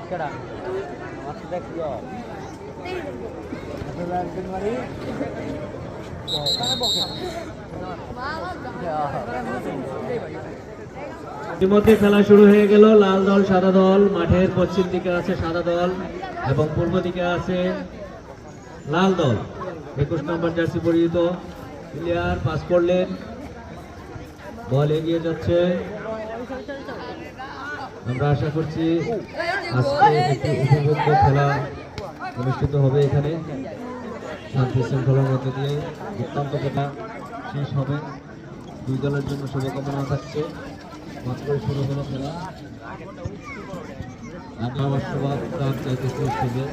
কেডা মাছ দেখলো মারি ইতিমধ্যে খেলা শুরু হয়ে গেল। লাল দল সাদা দল, মাঠের পশ্চিম দিকে আছে সাদা দল এবং পূর্ব দিকে আছে লাল দল। 21 নম্বর জার্সি পরিহিত প্লেয়ার পাস করলেন, বল এগিয়ে যাচ্ছে। আমরা আশা করছি আজকে একটি উপভোগ্য খেলা অনুষ্ঠিত হবে এখানে, শান্তি শৃঙ্খলার মধ্যে দিয়ে দুর্দান্ত খেলা শেষ হবে। দুই দলের জন্য শুভকামনা থাকছে। মাত্র শুরু হলো খেলা। আমি আমার সবার কাজ চাইতেছি শুভে